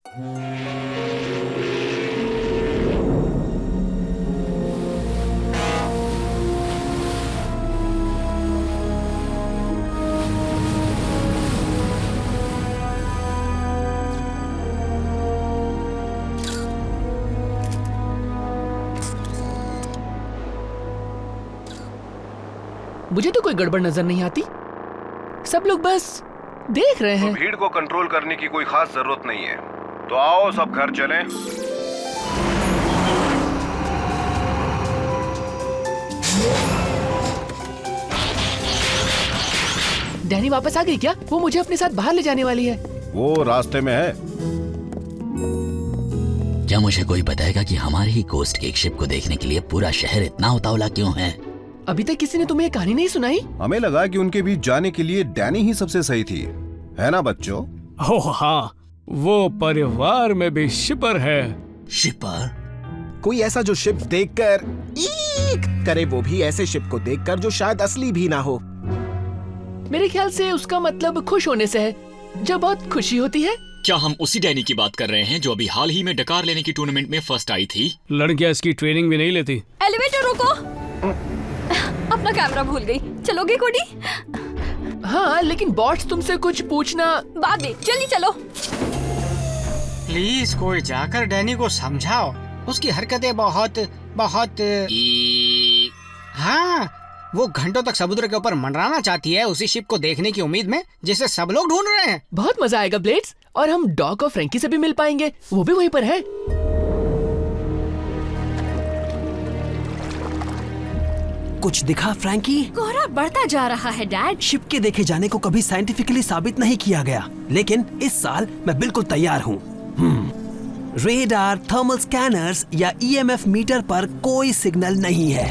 मुझे तो कोई गड़बड़ नजर नहीं आती। सब लोग बस देख रहे हैं। तो भीड़ को कंट्रोल करने की कोई खास जरूरत नहीं है। तो आओ सब घर चलें। डैनी वापस आ गई क्या? वो मुझे अपने साथ बाहर ले जाने वाली है। वो रास्ते में है। क्या मुझे कोई बताएगा कि हमारे ही कोस्ट के एक शिप को देखने के लिए पूरा शहर इतना उतावला क्यों है? अभी तक किसी ने तुम्हें ये कहानी नहीं सुनाई? हमें लगा कि उनके बीच जाने के लिए डैनी ही सबसे सही थी, है ना बच्चों? ओह हाँ, वो परिवार में भी शिपर है। शिपर? कोई ऐसा जो शिप देखकर ईक करे, वो भी ऐसे शिप को देखकर जो शायद असली भी ना हो। मेरे ख्याल से उसका मतलब खुश होने से है, जब बहुत खुशी होती है। क्या हम उसी डैनी की बात कर रहे हैं जो अभी हाल ही में डकार लेने की टूर्नामेंट में फर्स्ट आई थी? लड़कियां इसकी ट्रेनिंग भी नहीं लेती। एलिवेटर रोको। अपना कैमरा भूल गई। चलोगे कोडी? हाँ, लेकिन बॉट्स तुमसे कुछ पूछना। बाद में, जल्दी चलो। प्लीज कोई जाकर डैनी को समझाओ। उसकी हरकतें बहुत हाँ, वो घंटों तक समुद्र के ऊपर मंडराना चाहती है उसी शिप को देखने की उम्मीद में जिसे सब लोग ढूंढ रहे हैं। बहुत मजा आएगा ब्लेड्स, और हम डॉक और फ्रैंकी से भी मिल पाएंगे। वो भी वहीं पर है। कुछ दिखा फ्रैंकी? कोहरा बढ़ता जा रहा है डैड। शिप के देखे जाने को कभी साइंटिफिकली साबित नहीं किया गया, लेकिन इस साल मैं बिल्कुल तैयार हूँ। रेडार, थर्मल स्कैनर्स या ईएमएफ मीटर पर कोई सिग्नल नहीं है।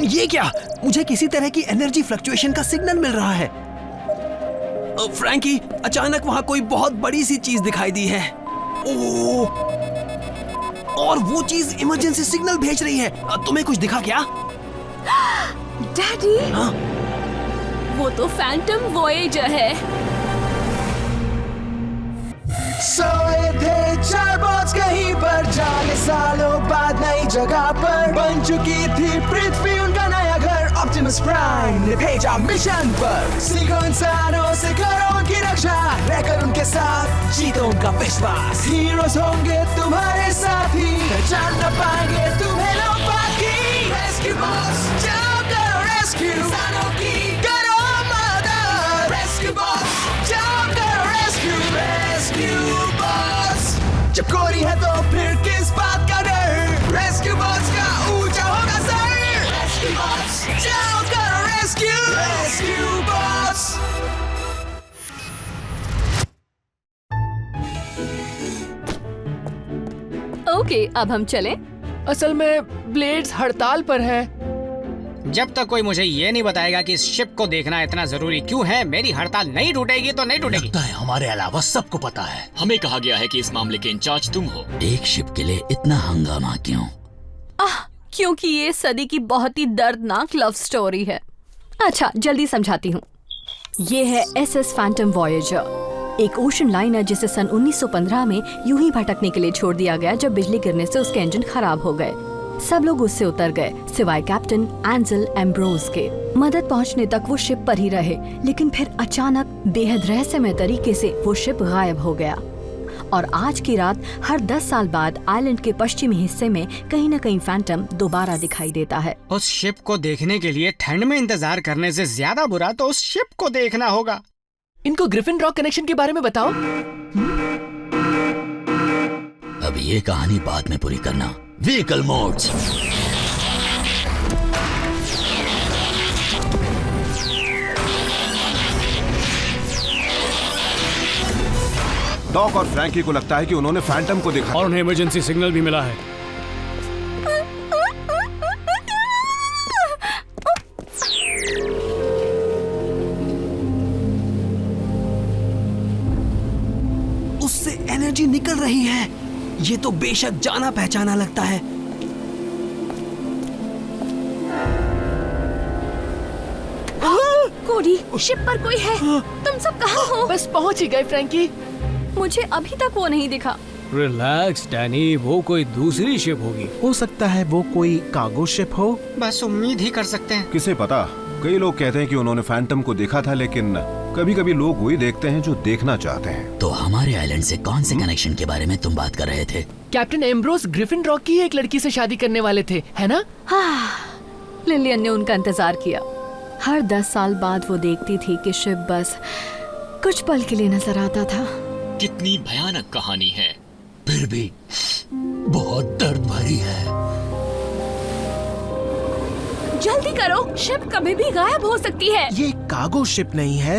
ये क्या? मुझे किसी तरह की एनर्जी फ्लक्चुएशन का सिग्नल मिल रहा है। फ्रैंकी, अचानक वहाँ कोई बहुत बड़ी सी चीज दिखाई दी है। ओह, और वो चीज इमरजेंसी सिग्नल भेज रही है। तुम्हें कुछ दिखा क्या? डैडी, हाँ? वो तो फैंटम वॉयेजर है। सोए थे चार बॉट्स कहीं पर, जाने सालों बाद नई जगह पर बन चुकी थी पृथ्वी उनका नया घर। ऑप्टिमस प्राइम ने भेजा मिशन पर, सीखो इंसानों से करो उनकी रक्षा, रहकर उनके साथ जीतो उनका विश्वास। हीरोज होंगे तुम्हारे साथी, पहचान न पाएंगे तुम्हें लोग बाकी। रेस्क्यू बॉस, जाओ करो रेस्क्यू इंसानों की, करो मदद। रेस्क्यू बॉस, जाओ करो रेस्क्यू। रेस्क्यू बॉस, जब कोरी है तो फिर किस बात का डर? रेस्क्यू बॉस का ऊंचा होगा सर। रेस्क्यू बॉस, जाओ करो रेस्क्यू। Rescue boss. ओके, अब हम चलें। असल में ब्लेड्स हड़ताल पर है। जब तक कोई मुझे ये नहीं बताएगा कि इस शिप को देखना इतना जरूरी क्यों है, मेरी हड़ताल नहीं टूटेगी तो नहीं टूटेगी। लगता है हमारे अलावा सबको पता है। हमें कहा गया है कि इस मामले के इंचार्ज तुम हो। एक शिप के लिए इतना हंगामा क्यों? क्योंकि ये सदी की बहुत ही दर्दनाक लव स्टोरी है। अच्छा, जल्दी समझाती हूँ। ये है एसएस फैंटम वॉयेजर, एक ओशन लाइनर जिसे सन 1915 में यूं ही भटकने के लिए छोड़ दिया गया जब बिजली गिरने से उसके इंजन खराब हो गए। सब लोग उससे उतर गए सिवाय कैप्टन एंजेल एम्ब्रोज के। मदद पहुंचने तक वो शिप पर ही रहे, लेकिन फिर अचानक बेहद रहस्यमय तरीके से वो शिप गायब हो गया। और आज की रात हर 10 साल बाद आइलैंड के पश्चिमी हिस्से में कहीं न कहीं फैंटम दोबारा दिखाई देता है। उस शिप को देखने के लिए ठंड में इंतजार करने से ज्यादा बुरा तो उस शिप को देखना होगा। इनको ग्रिफिन रॉक कनेक्शन के बारे में बताओ। अब ये कहानी बाद में पूरी करना। Vehicle modes. डॉक और फ्रैंकी को लगता है कि उन्होंने फैंटम को देखा और उन्हें इमरजेंसी सिग्नल भी मिला है। उससे एनर्जी निकल रही है। ये तो बेशक जाना पहचाना लगता है। कोडी, शिप पर कोई है। तुम सब कहाँ हो? बस पहुंच ही गए फ्रैंकी। मुझे अभी तक वो नहीं दिखा। रिलैक्स डैनी, वो कोई दूसरी शिप होगी। हो सकता है वो कोई कार्गो शिप हो। बस उम्मीद ही कर सकते हैं। किसे पता, कई लोग कहते हैं कि उन्होंने फैंटम को देखा था, लेकिन कभी कभी लोग वही देखते हैं जो देखना चाहते हैं। तो हमारे आइलैंड से कौन से कनेक्शन के बारे में तुम बात कर रहे थे? कैप्टन एम्ब्रोस ग्रिफिन रॉक की एक लड़की से शादी करने वाले थे, है ना? हाँ, लिलियन ने उनका इंतजार किया। हर 10 साल बाद वो देखती थी कि शिप बस कुछ पल के लिए नजर आता था। कितनी भयानक कहानी है। फिर भी बहुत दर्द भरी है। जल्दी करो, शिप कभी भी गायब हो सकती है। ये कार्गो शिप नहीं है।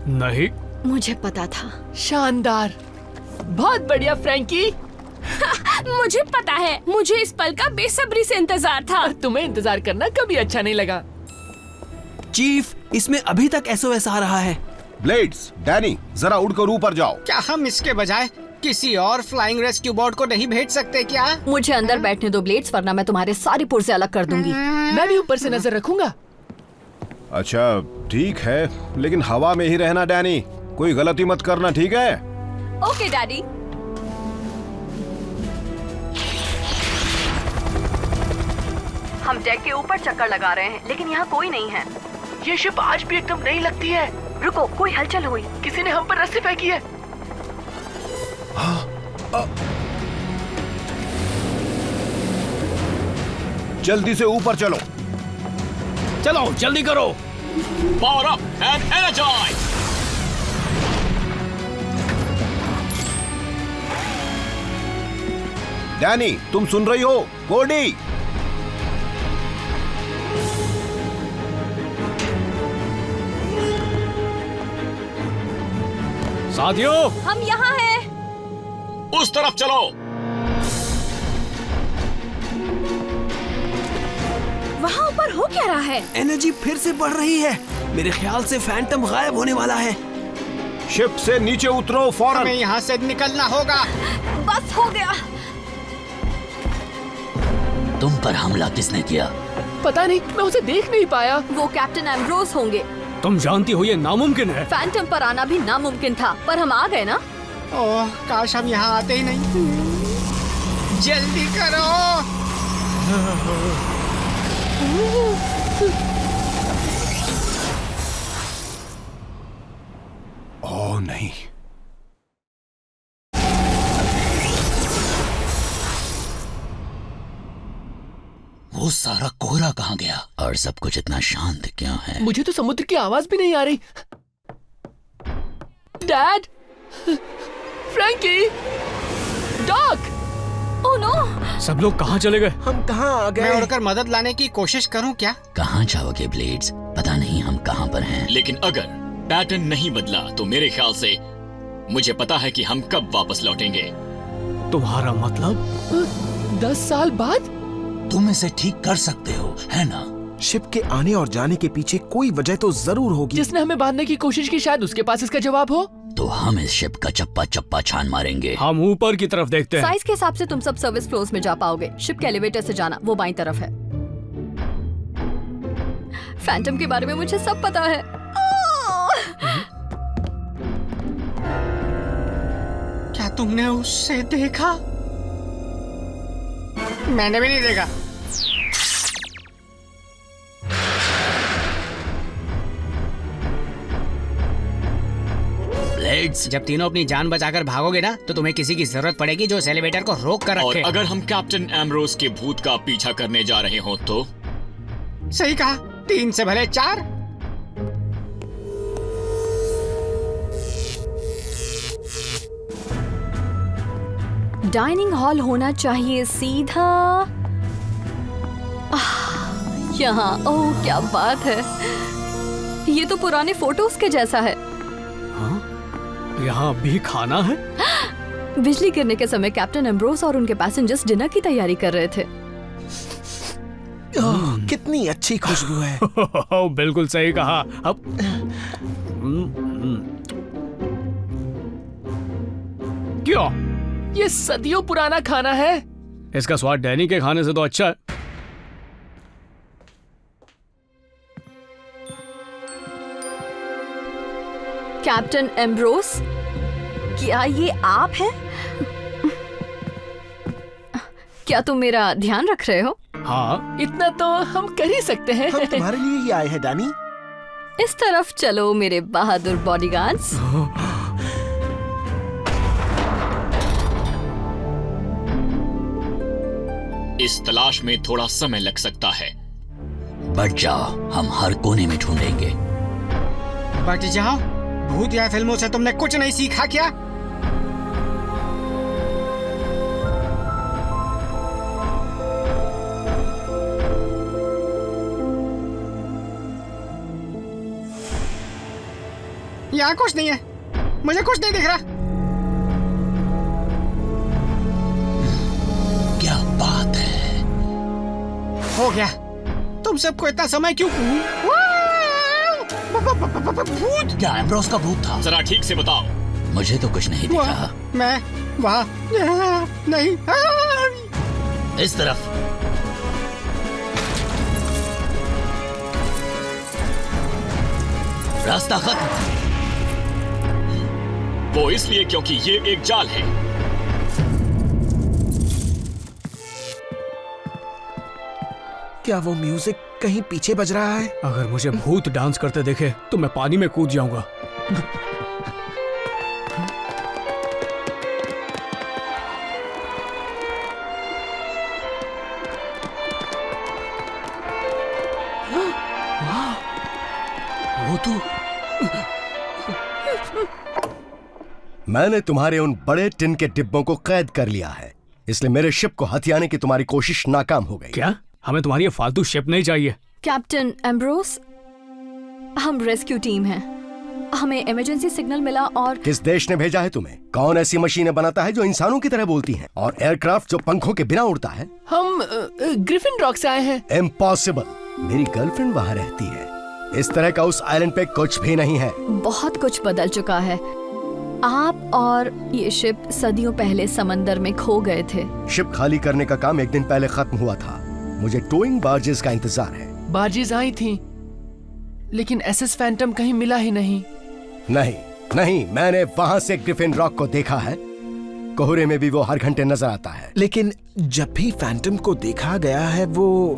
नहीं, मुझे पता था। शानदार, बहुत बढ़िया फ्रैंकी। मुझे पता है, मुझे इस पल का बेसब्री से इंतजार था। तुम्हें इंतजार करना कभी अच्छा नहीं लगा। चीफ, इसमें अभी तक एसओएस आ रहा है। ब्लेड्स, डैनी, जरा उड़कर ऊपर जाओ। क्या हम इसके बजाय किसी और फ्लाइंग रेस्क्यू बोट को नहीं भेज सकते क्या? मुझे अंदर बैठने दो ब्लेड्स, वरना मैं तुम्हारे सारे पुर्जे अलग कर दूंगी। मैं भी ऊपर से नजर रखूंगा। अच्छा ठीक है, लेकिन हवा में ही रहना डैनी, कोई गलती मत करना, ठीक है? Okay daddy. हम डेक के ऊपर चक्कर लगा रहे हैं, लेकिन यहाँ कोई नहीं है। ये शिप आज भी एकदम नई लगती है। रुको, कोई हलचल हुई। किसी ने हम पर रस्सी फेंकी है। जल्दी से ऊपर चलो। चलो जल्दी करो। Power up and energise. Danny, तुम सुन रही हो? कोडी, साथियों, हम यहाँ हैं। उस तरफ चलो। वहाँ ऊपर हो क्या रहा है? एनर्जी फिर से बढ़ रही है। मेरे ख्याल से फैंटम गायब होने वाला है। शिप से नीचे उतरो हमें फौरन। यहाँ से निकलना होगा। बस हो गया। तुम पर हमला किसने किया? पता नहीं, मैं उसे देख नहीं पाया। वो कैप्टन एम्ब्रोस होंगे। तुम जानती हो ये नामुमकिन है। फैंटम पर आना भी नामुमकिन था, पर हम आ गए ना। ओह, काश हम यहाँ आते ही नहीं। जल्दी करो। ओह नहीं, वो सारा कोहरा कहाँ गया? और सब कुछ इतना शांत क्यों है? मुझे तो समुद्र की आवाज भी नहीं आ रही। Dad, Frankie, doc. Oh no! सब लोग कहाँ चले गए? हम कहाँ आ मैं गए? उड़कर मदद लाने की कोशिश करूँ क्या? कहाँ जाओगे ब्लेड्स? पता नहीं हम कहाँ पर हैं। लेकिन अगर पैटर्न नहीं बदला तो मेरे ख्याल से मुझे पता है कि हम कब वापस लौटेंगे। तुम्हारा मतलब? 10 साल बाद? तुम इसे ठीक कर सकते हो, है ना? शिप के आने और जाने के पीछे कोई वजह तो जरूर होगी। जिसने हमें बांधने की कोशिश की, शायद उसके पास इसका जवाब हो। तो हम इस शिप का चप्पा चप्पा छान मारेंगे। हम ऊपर की तरफ देखते हैं। साइज के हिसाब से तुम सब सर्विस फ्लोर्स में जा पाओगे। शिप के एलिवेटर से जाना, वो बाईं तरफ है। फैंटम के बारे में मुझे सब पता है। क्या तुमने उससे देखा? मैंने भी नहीं देखा। ब्लेड्स, जब तीनों अपनी जान बचाकर भागोगे ना, तो तुम्हें किसी की जरूरत पड़ेगी जो इस एलिवेटर को रोक कर और रखे। अगर हम कैप्टन एम्ब्रोस के भूत का पीछा करने जा रहे हो तो? सही कहा, 3 से भले 4। डाइनिंग हॉल होना चाहिए सीधा यहाँ। ओह क्या बात है, ये तो पुराने फोटोज के जैसा है। यहाँ भी खाना है? बिजली गिरने के समय कैप्टन एम्ब्रोस और उनके पैसेंजर्स डिनर की तैयारी कर रहे थे। कितनी अच्छी खुशबू है। बिल्कुल सही कहा। अब क्यों? ये सदियों पुराना खाना है। इसका स्वाद डैनी के खाने से तो अच्छा है। कैप्टन एम्ब्रोस, क्या ये आप हैं? क्या तुम मेरा ध्यान रख रहे हो? हाँ, इतना तो हम कर ही सकते हैं। हम तुम्हारे लिए ही आए हैं डैनी। इस तरफ चलो मेरे बहादुर बॉडीगार्ड्स। इस तलाश में थोड़ा समय लग सकता है। बढ़ जाओ, हम हर कोने में ढूंढेंगे। बच जाओ। भूत या फिल्मों से तुमने कुछ नहीं सीखा क्या? यहाँ कुछ नहीं है, मुझे कुछ नहीं दिख रहा। क्या बात है? हो गया। तुम सबको इतना समय क्यों? भूत! क्या एम्ब्रोस का भूत था? जरा ठीक से बताओ। मुझे तो कुछ नहीं दिखा। मैं वहाँ नहीं। इस तरफ। रास्ता खत्म। वो इसलिए क्योंकि ये एक जाल है। क्या वो म्यूजिक कहीं पीछे बज रहा है? अगर मुझे भूत डांस करते देखे तो मैं पानी में कूद जाऊंगा। वो तो मैंने तुम्हारे उन बड़े टिन के डिब्बों को कैद कर लिया है, इसलिए मेरे शिप को हथियाने की तुम्हारी कोशिश नाकाम हो गई। क्या? हमें तुम्हारी ये फालतू शिप नहीं चाहिए। कैप्टन एम्ब्रोस, हम रेस्क्यू टीम हैं। हमें इमरजेंसी सिग्नल मिला और किस देश ने भेजा है तुम्हें? कौन ऐसी मशीनें बनाता है जो इंसानों की तरह बोलती हैं? और एयरक्राफ्ट जो पंखों के बिना उड़ता है? हम ग्रिफिन रॉक से आए हैं। इम्पॉसिबल। मेरी गर्लफ्रेंड वहाँ रहती है। इस तरह का उस आइलैंड पे कुछ भी नहीं है। बहुत कुछ बदल चुका है। आप और ये शिप सदियों पहले समंदर में खो गए थे। शिप खाली करने का काम एक दिन पहले खत्म हुआ था। मुझे टोइंग बार्जेस का इंतजार है। बार्जेस आई थी, लेकिन एसएस फैंटम कहीं मिला ही नहीं। नहीं, मैंने वहाँ से ग्रिफिन रॉक को देखा है। कोहरे में भी वो हर घंटे नजर आता है। लेकिन जब भी फैंटम को देखा गया है वो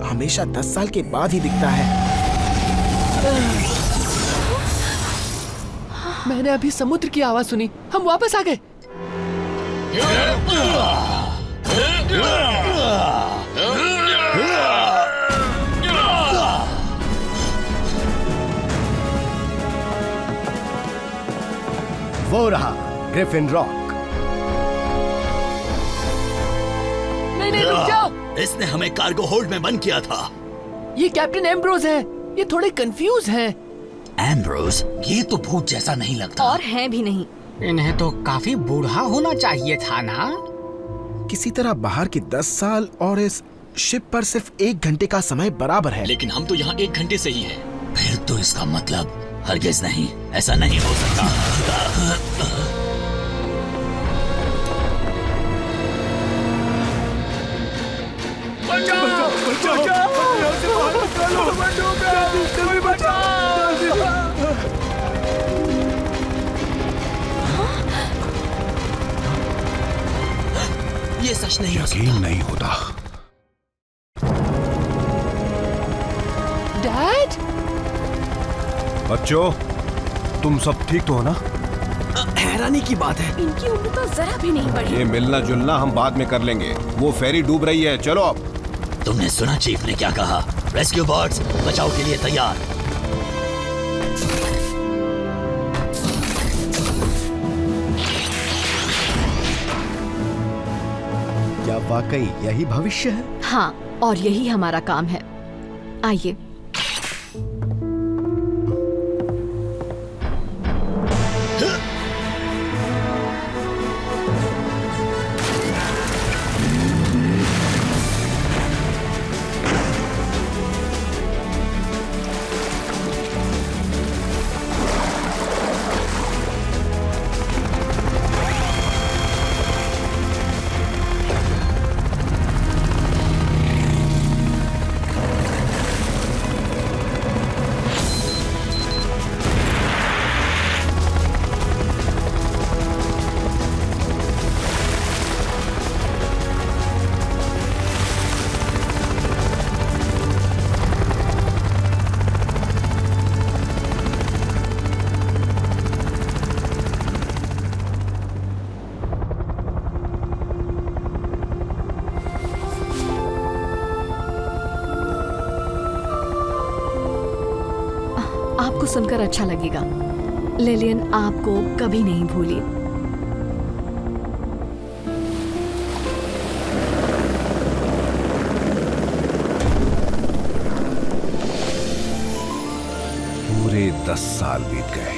हमेशा 10 साल के बाद ही दिखता है। मैंने अभी समुद्र की आवाज सुनी। हम वापस आ गए। वो रहा ग्रिफिन रॉक। नहीं, रुक जाओ। इसने हमें कार्गो होल्ड में बंद किया था। ये कैप्टन एम्ब्रोस है। ये थोड़े कंफ्यूज हैं। एम्ब्रोस, ये तो भूत जैसा नहीं लगता। और हैं भी नहीं। इन्हें तो काफी बूढ़ा होना चाहिए था ना? किसी तरह बाहर के 10 साल और इस शिप पर सिर्फ 1 घंटे का समय बराबर है। लेकिन हम तो यहाँ 1 घंटे से ही हैं। फिर तो इसका मतलब हरगिज नहीं, ऐसा नहीं हो सकता। ये सच नहीं हो सकता। यकीन नहीं होता। डैड, बच्चों, तुम सब ठीक तो हो ना? हैरानी की बात है, इनकी उम्र तो जरा भी नहीं बढ़ी। ये मिलना जुलना हम बाद में कर लेंगे। वो फेरी डूब रही है, चलो अब। तुमने सुना चीफ ने क्या कहा? रेस्क्यू बर्ड्स बचाव के लिए तैयार। क्या वाकई यही भविष्य है? हाँ, और यही हमारा काम है। आइए। आपको सुनकर अच्छा लगेगा। लिलियन आपको कभी नहीं भूली। पूरे 10 साल बीत गए।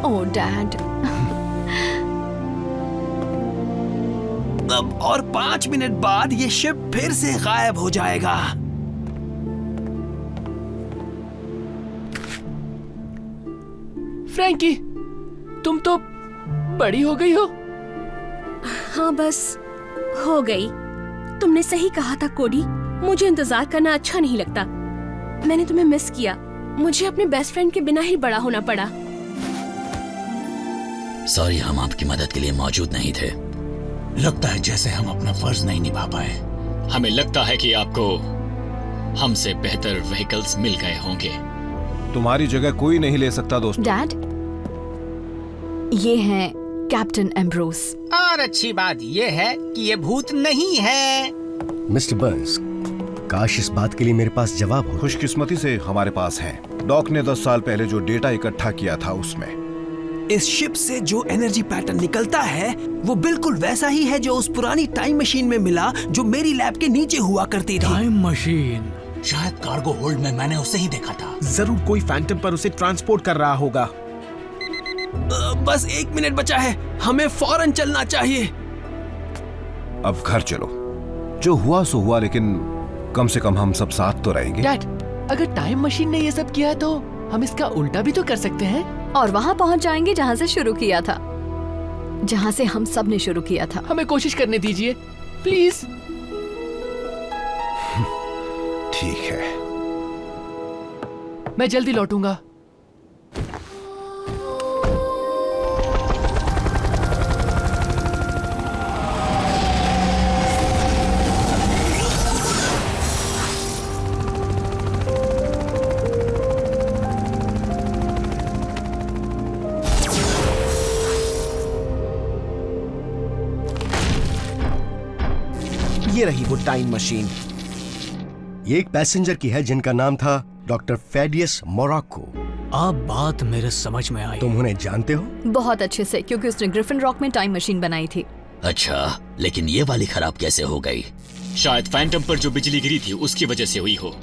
ओह डैड। अब और 5 मिनट बाद ये शिप फिर से गायब हो जाएगा। फ्रैंकी, तुम तो बड़ी हो गई हो। हाँ बस हो गई। तुमने सही कहा था कोडी, मुझे इंतजार करना अच्छा नहीं लगता। मैंने तुम्हें मिस किया। मुझे अपने बेस्ट फ्रेंड के बिना ही बड़ा होना पड़ा। सॉरी, हम आपकी मदद के लिए मौजूद नहीं थे। लगता है जैसे हम अपना फर्ज नहीं निभा पाए। हमें लगता है कि आपको हमसे बेहतर व्हीकल्स मिल गए होंगे। तुम्हारी जगह कोई नहीं ले सकता दोस्तों। डैड, ये हैं कैप्टन एम्ब्रोस। और अच्छी बात ये है कि ये भूत नहीं है। मिस्टर बर्न्स, काश इस बात के लिए मेरे पास जवाब हो। खुशकिस्मती से हमारे पास है। डॉक ने 10 साल पहले जो डेटा इकट्ठा किया था उसमें इस शिप से जो एनर्जी पैटर्न निकलता है वो बिल्कुल वैसा ही है जो उस पुरानी टाइम मशीन में मिला जो मेरी लैब के नीचे हुआ करती थी। Time machine? शायद कार्गो होल्ड में मैंने उसे ही देखा था। जरूर कोई फैंटम पर उसे ट्रांसपोर्ट कर रहा होगा। बस 1 मिनट बचा है, हमें फौरन चलना चाहिए। अब घर चलो। जो हुआ सो हुआ, लेकिन कम से कम हम सब साथ तो रहेंगे। डैड, अगर टाइम मशीन ने ये सब किया है तो हम इसका उल्टा भी तो कर सकते हैं और वहां पहुंच जाएंगे जहां से शुरू किया था, जहां से हम सब ने शुरू किया था। हमें कोशिश करने दीजिए प्लीज। ठीक है, मैं जल्दी लौटूंगा। ये रही वो टाइम मशीन। ये एक पैसेंजर की है जिनका नाम था डॉक्टर फेडियस मोराको। अब बात मेरे समझ में आई। तुम उन्हें जानते हो? बहुत अच्छे से, क्योंकि उसने ग्रिफिन रॉक में टाइम मशीन बनाई थी। अच्छा, लेकिन ये वाली खराब कैसे हो गई? शायद फैंटम पर जो बिजली गिरी थी उसकी वजह से हुई हो।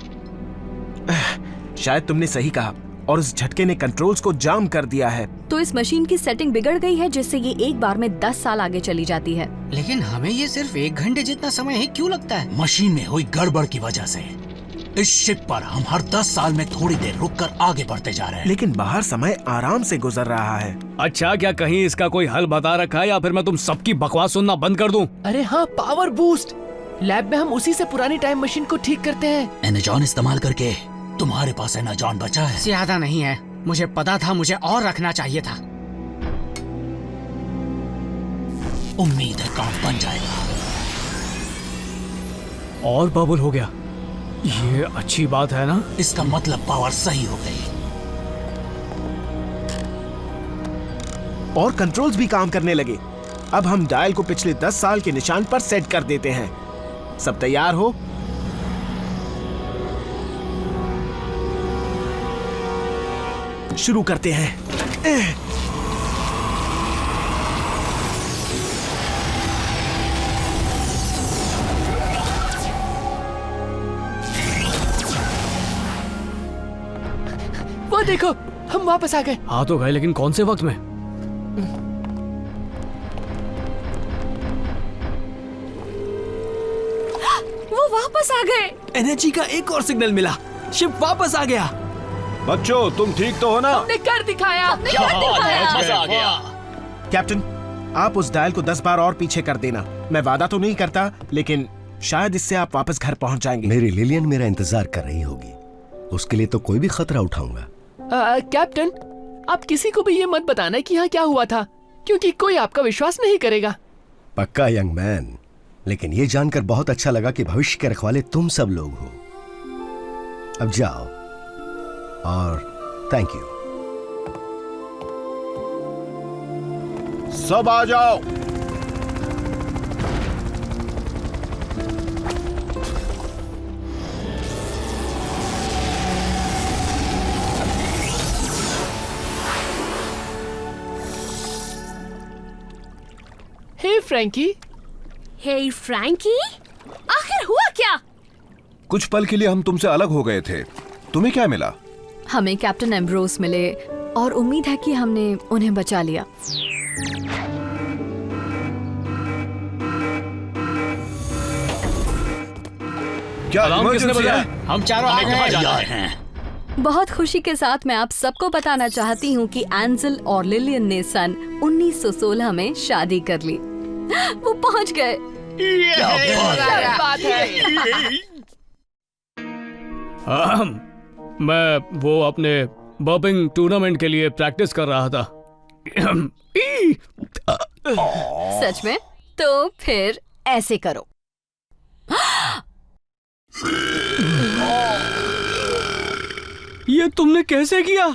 शायद तुमने सही कहा, और उस झटके ने कंट्रोल्स को जाम कर दिया है। तो इस मशीन की सेटिंग बिगड़ गई है जिससे ये एक बार में 10 साल आगे चली जाती है। लेकिन हमें ये सिर्फ 1 घंटे जितना समय ही क्यों लगता है? मशीन में हुई गड़बड़ की वजह से इस शिप पर हम हर 10 साल में थोड़ी देर रुककर आगे बढ़ते जा रहे हैं। लेकिन बाहर समय आराम से गुजर रहा है। अच्छा, क्या कहीं इसका कोई हल बता रखा है या फिर मैं तुम सबकी बकवास सुनना बंद कर दूं? अरे हाँ, पावर बूस्ट। लैब में हम उसी से पुरानी टाइम मशीन को ठीक करते हैं। एनर्जॉन इस्तेमाल करके। तुम्हारे पास एनर्जॉन बचा है? ज्यादा नहीं है। मुझे पता था मुझे और रखना चाहिए था। उम्मीद है काम बन जाएगा। और बबल हो गया, ये अच्छी बात है ना? इसका मतलब पावर सही हो गई और कंट्रोल्स भी काम करने लगे। अब हम डायल को पिछले 10 साल के निशान पर सेट कर देते हैं। सब तैयार हो? शुरू करते हैं। वो देखो, हम वापस आ गए। हाँ तो गए, लेकिन कौन से वक्त में? वो वापस आ गए। एनर्जी का एक और सिग्नल मिला। शिप वापस आ गया। बच्चों, तुम ठीक तो हो ना? हमने कर दिखाया। मजा आ गया। कैप्टन, आप उस डायल को 10 बार और पीछे कर देना। मैं वादा तो नहीं करता, लेकिन शायद इससे आप वापस घर पहुंच जाएंगे। मेरी लिलियन मेरा इंतजार कर रही होगी। उसके लिए तो कोई भी खतरा उठाऊंगा। कैप्टन, आप किसी को भी ये मत बताना कि यहाँ क्या हुआ था, क्योंकि कोई आपका विश्वास नहीं करेगा। पक्का यंग मैन, लेकिन ये जानकर बहुत अच्छा लगा कि भविष्य के रखवाले तुम सब लोग हो। अब जाओ और थैंक यू। सब आ जाओ। फ्रैंकी। हे फ्रैंकी, आखिर हुआ क्या? कुछ पल के लिए हम तुमसे अलग हो गए थे। तुम्हें क्या मिला? हमें कैप्टन एम्ब्रोस मिले और उम्मीद है कि हमने उन्हें बचा लिया। क्या अलार्म किसने इमरजेंसी बजाया? है? हम चारों आ कहाँ गए जाना हैं। है? बहुत खुशी के साथ मैं आप सबको बताना चाहती हूँ कि एंजल और लिलियन ने सन 1916 में शादी कर ली। वो पहुँच गए। क्या बात है? मैं वो अपने बर्पिंग टूर्नामेंट के लिए प्रैक्टिस कर रहा था। सच में? तो फिर ऐसे करो। ये तुमने कैसे किया?